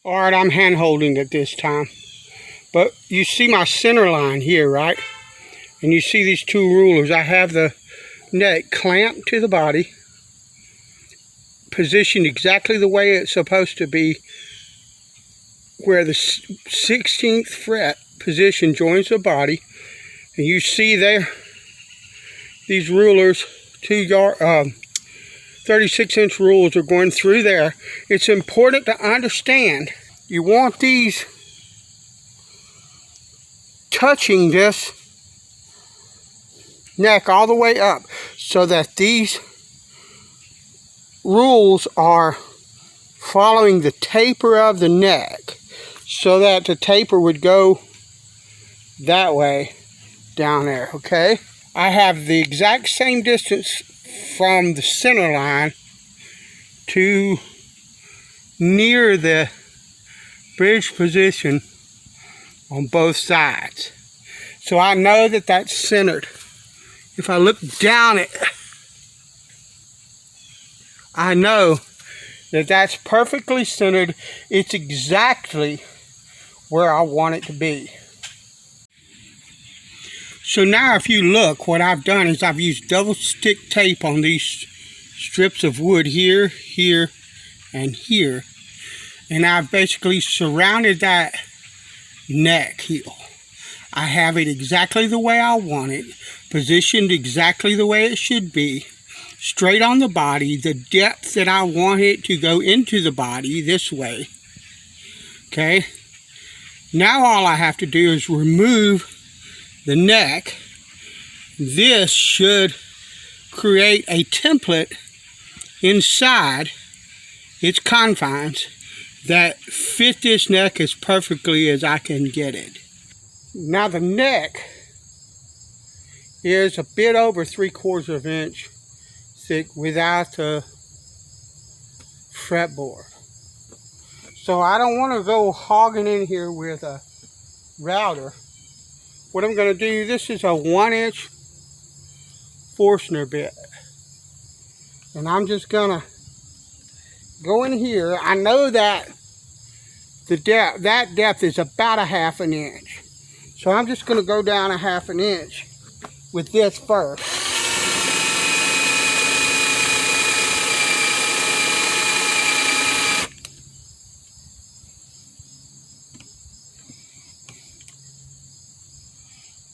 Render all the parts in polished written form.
All right, I'm hand holding it this time. But you see my center line here, right? And you see these two rulers. I have the neck clamped to the body, positioned exactly the way it's supposed to be, where the 16th fret position joins the body. And you see there, these rulers, 36-inch rulers are going through there. It's important to understand you want these touching this neck all the way up so that these rules are following the taper of the neck, so that the taper would go that way down there, okay? I have the exact same distance from the center line to near the bridge position on both sides. So I know that that's centered. If I look down it, I know that that's perfectly centered. It's exactly where I want it to be. So now if you look, what I've done is I've used double stick tape on these strips of wood here, here, and here. And I've basically surrounded that neck heel. I have it exactly the way I want it, positioned exactly the way it should be, straight on the body, the depth that I want it to go into the body this way. Okay? Now all I have to do is remove the neck. This should create a template inside its confines that fit this neck as perfectly as I can get it. Now the neck is a bit over 3/4 of an inch thick without the fretboard. So I don't want to go hogging in here with a router. What I'm going to do, this is a 1-inch Forstner bit. And I'm just going to go in here. I know that the depth is about a 1/2 inch. So I'm just going to go down a 1/2 inch with this first.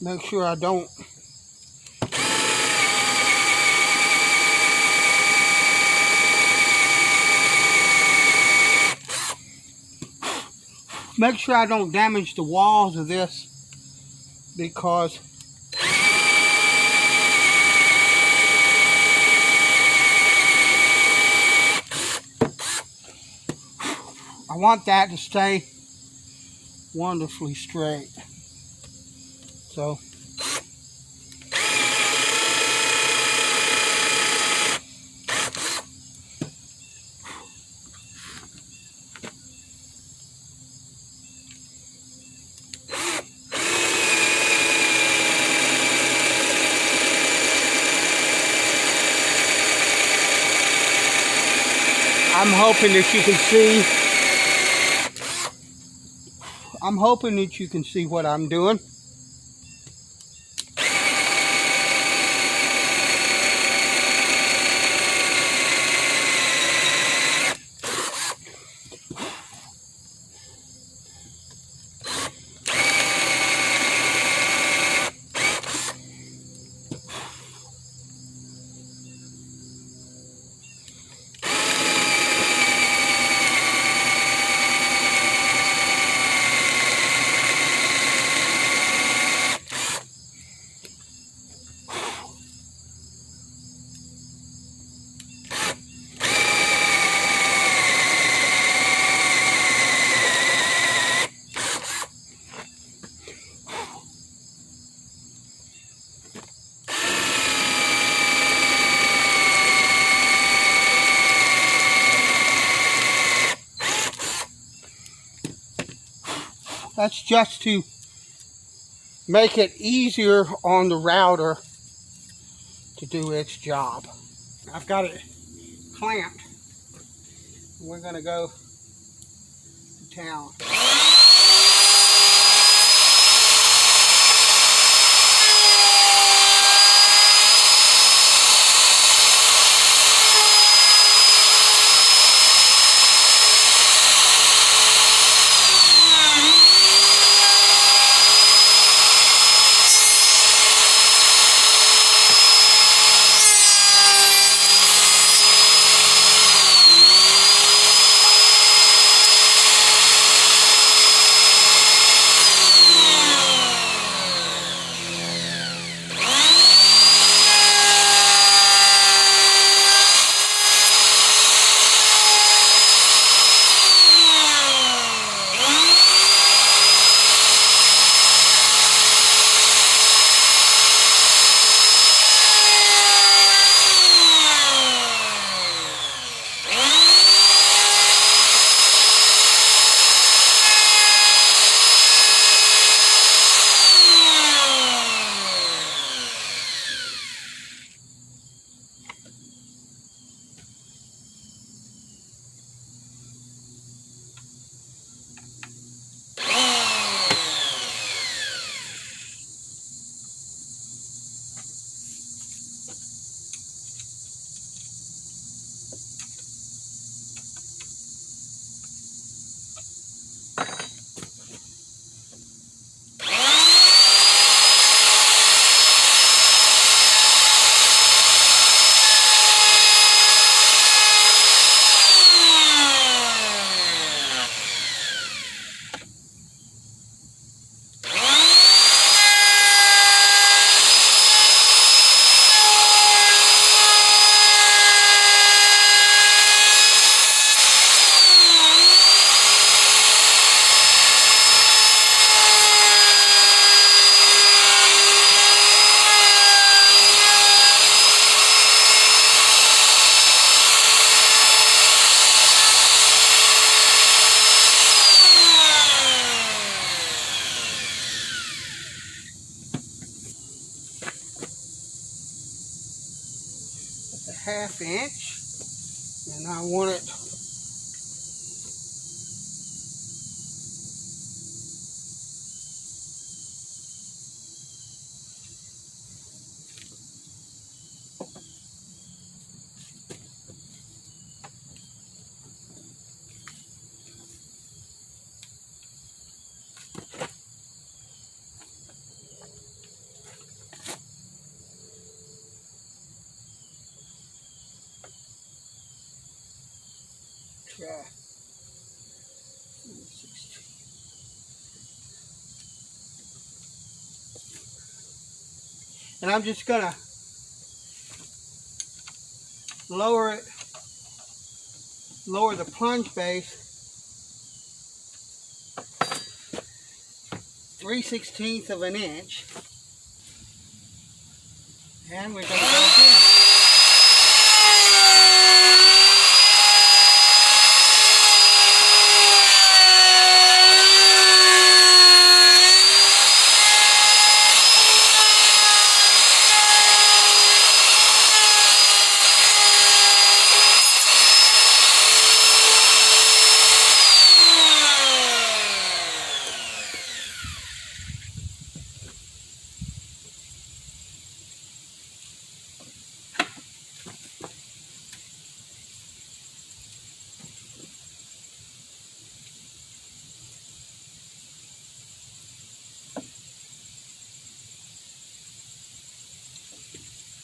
Make sure I don't damage the walls of this, because I want that to stay wonderfully straight. So I'm hoping that you can see what I'm doing. That's just to make it easier on the router to do its job. I've got it clamped. We're going to go towel. Half inch, and I want it try. And I'm just gonna lower the plunge base 3/16 of an inch, and we're gonna go again.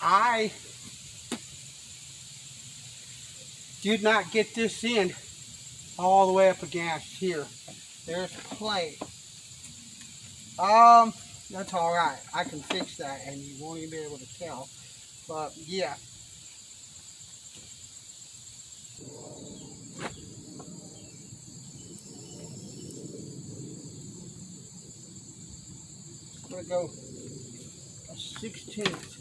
I did not get this in all the way up against here. There's play. That's all right. I can fix that, and you won't even be able to tell. But yeah. I'm gonna go a 1/16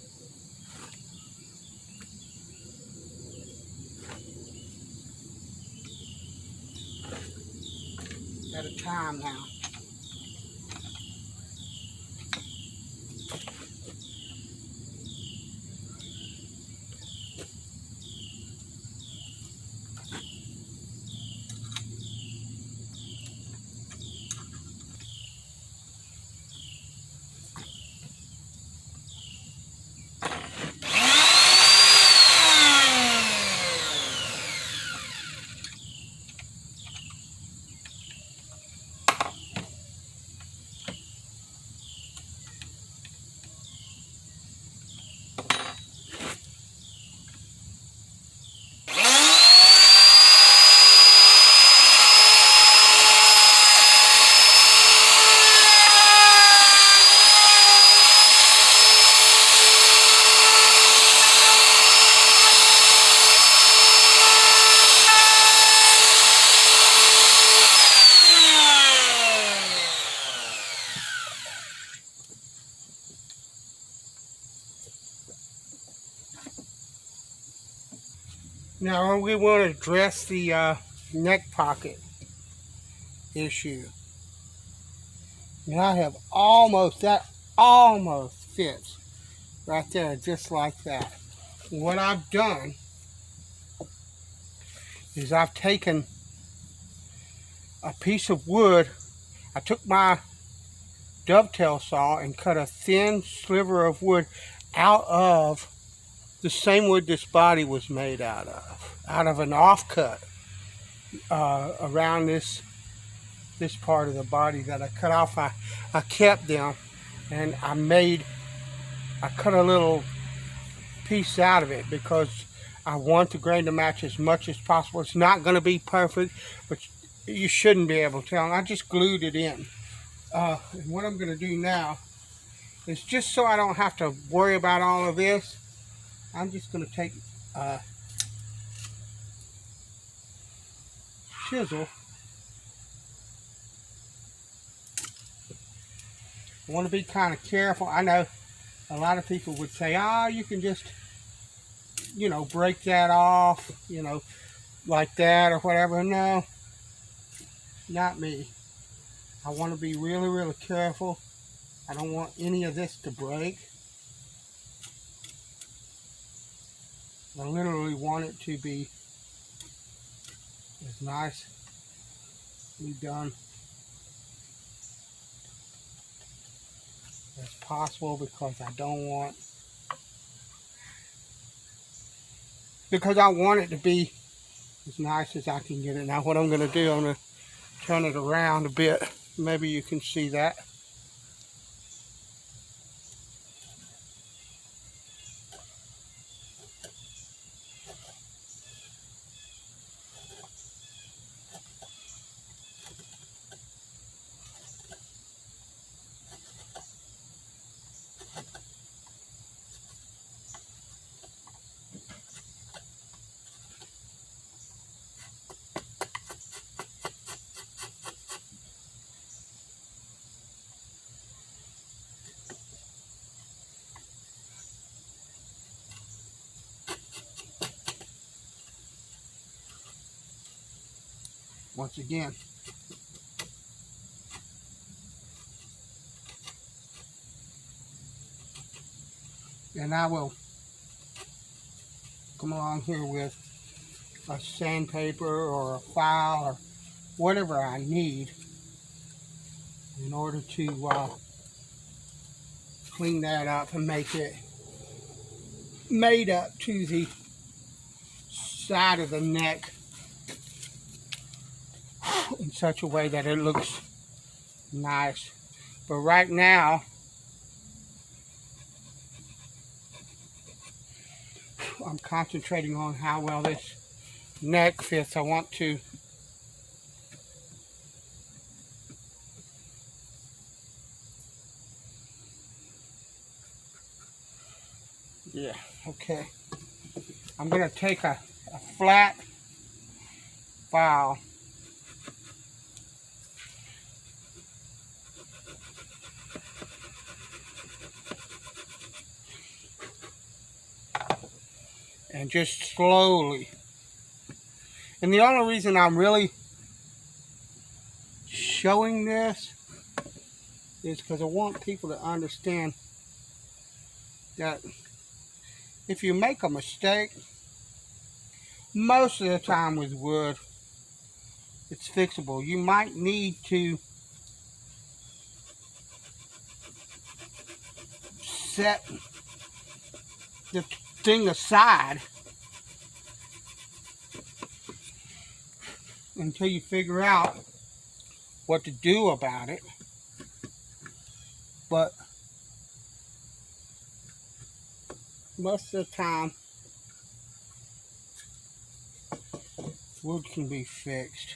at a time now. Now we want to address the neck pocket issue. Now I have that almost fits right there, just like that. What I've done is I've taken a piece of wood. I took my dovetail saw and cut a thin sliver of wood out of the same wood this body was made out of an offcut around this part of the body that I cut off. I kept them, and I cut a little piece out of it because I want the grain to match as much as possible. It's not going to be perfect, but you shouldn't be able to tell. I just glued it in. And what I'm going to do now is, just so I don't have to worry about all of this, I'm just going to take a chisel. I want to be kind of careful. I know a lot of people would say, oh, you can just, break that off, like that or whatever. No, not me. I want to be really, really careful. I don't want any of this to break. I literally want it to be as nicely done as possible, because I want it to be as nice as I can get it. Now what I'm going to do, I'm going to turn it around a bit. Maybe you can see that. Once again, and I will come along here with a sandpaper or a file or whatever I need in order to clean that up and make it made up to the side of the neck in such a way that it looks nice. But right now, I'm concentrating on how well this neck fits. I want to okay. I'm going to take a flat file and just slowly. And the only reason I'm really showing this is because I want people to understand that if you make a mistake, most of the time with wood, it's fixable. You might need to set the thing aside until you figure out what to do about it. But most of the time, wood can be fixed.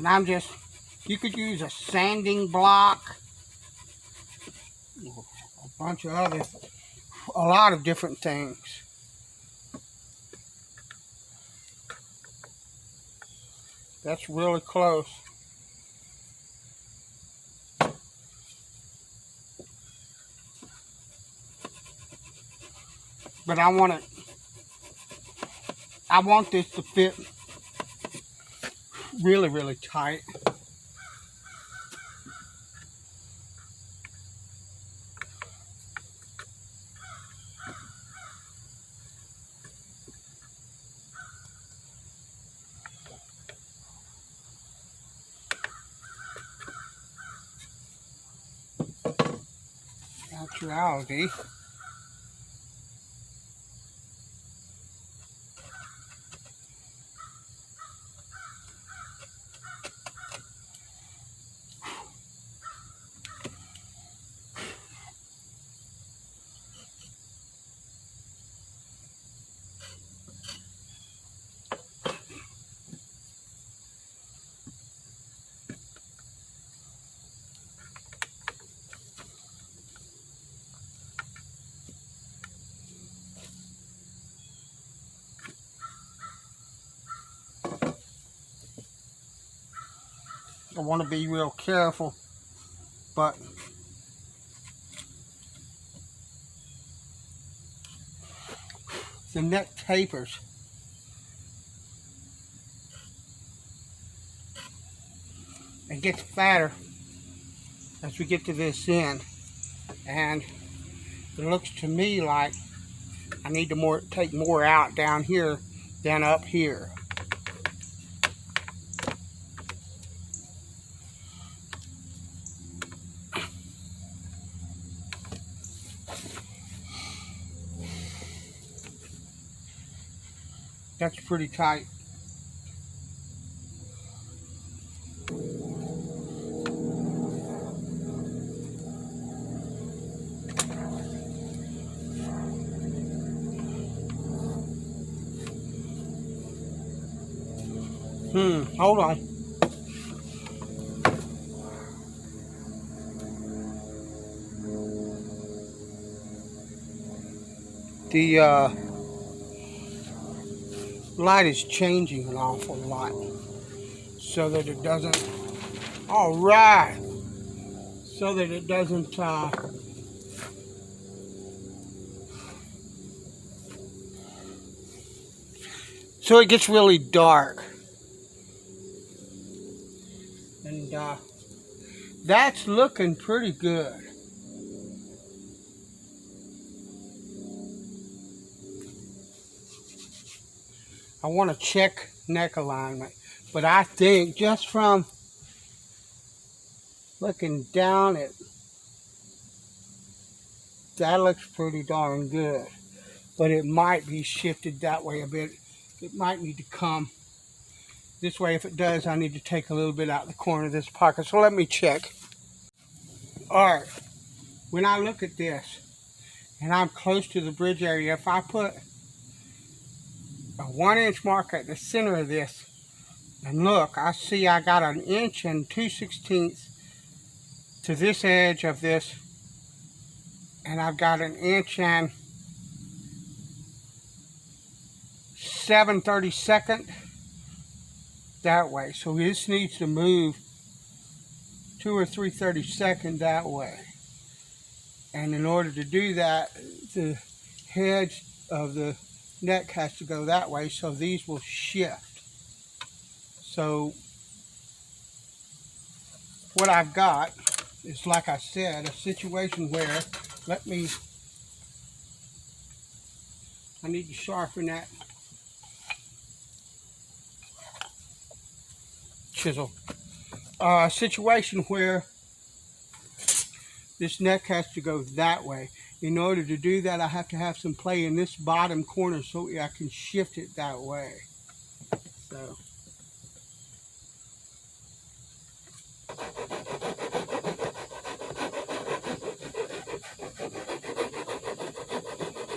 And you could use a sanding block, a lot of different things. That's really close. but I want this to fit really, really tight. Actuality, I want to be real careful, but the neck tapers. It gets fatter as we get to this end, and it looks to me like I need to take more out down here than up here. That's pretty tight. Hold on. The light is changing an awful lot so that it doesn't, all right, so that it doesn't, so it gets really dark. And that's looking pretty good. I want to check neck alignment, but I think just from looking down at that looks pretty darn good, but it might be shifted that way a bit. It might need to come this way. If it does, I need to take a little bit out of the corner of this pocket. So let me check. All right, when I look at this and I'm close to the bridge area, if I put a 1-inch mark at the center of this and look, I see I got 1 inch and 2/16 to this edge of this, and I've got 1 inch and 7/32 that way. So this needs to move 2 or 3/32 that way. And in order to do that, the head of the neck has to go that way, so these will shift. So what I've got is, like I said, a situation where, I need to sharpen that chisel. A situation where this neck has to go that way. In order to do that, I have to have some play in this bottom corner so I can shift it that way. So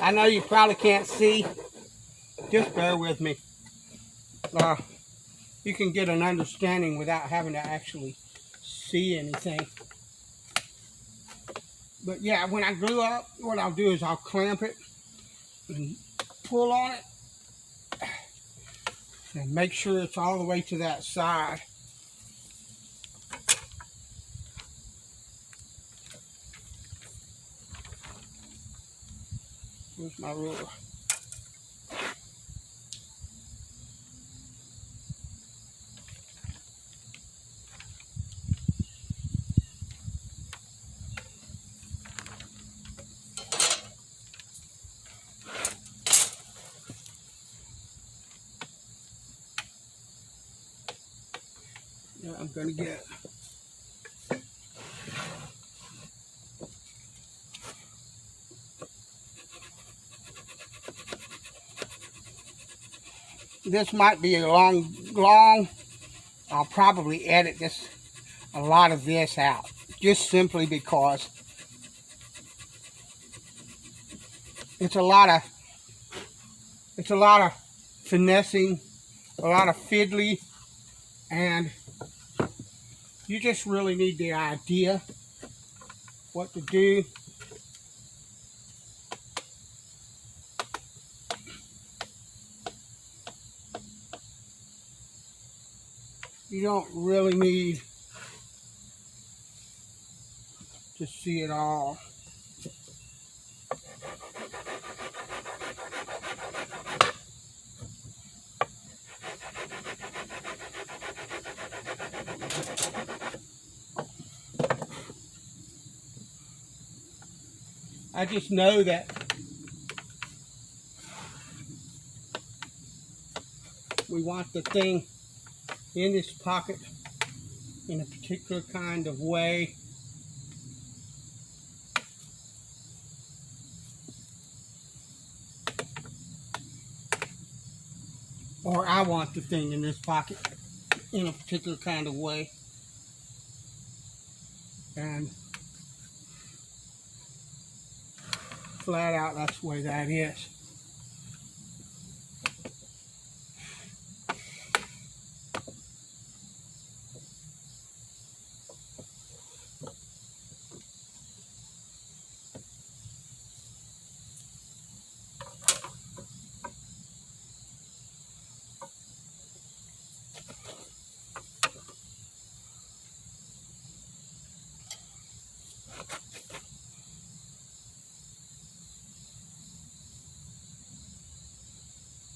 I know you probably can't see. Just bear with me. You can get an understanding without having to actually see anything. But yeah, when I glue up, what I'll do is I'll clamp it and pull on it and make sure it's all the way to that side. Where's my ruler? Yeah, I'm gonna get this might be a long. I'll probably edit a lot of this out, just simply because it's a lot of finessing, a lot of fiddly, and you just really need the idea what to do. You don't really need to see it all. I just know that we want the thing in this pocket in a particular kind of way. Or I want the thing in this pocket in a particular kind of way. And flat out, that's the way that is.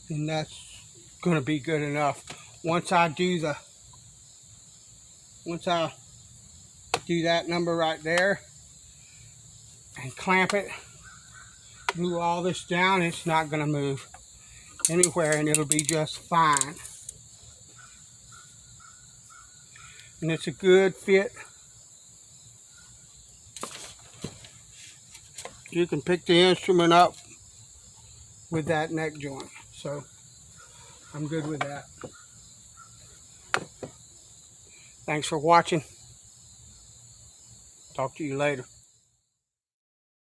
And that's going to be good enough. Once I do that number right there and clamp it, glue all this down, it's not going to move anywhere, and it'll be just fine. And it's a good fit. You can pick the instrument up with that neck joint. So I'm good with that. Thanks for watching. Talk to you later.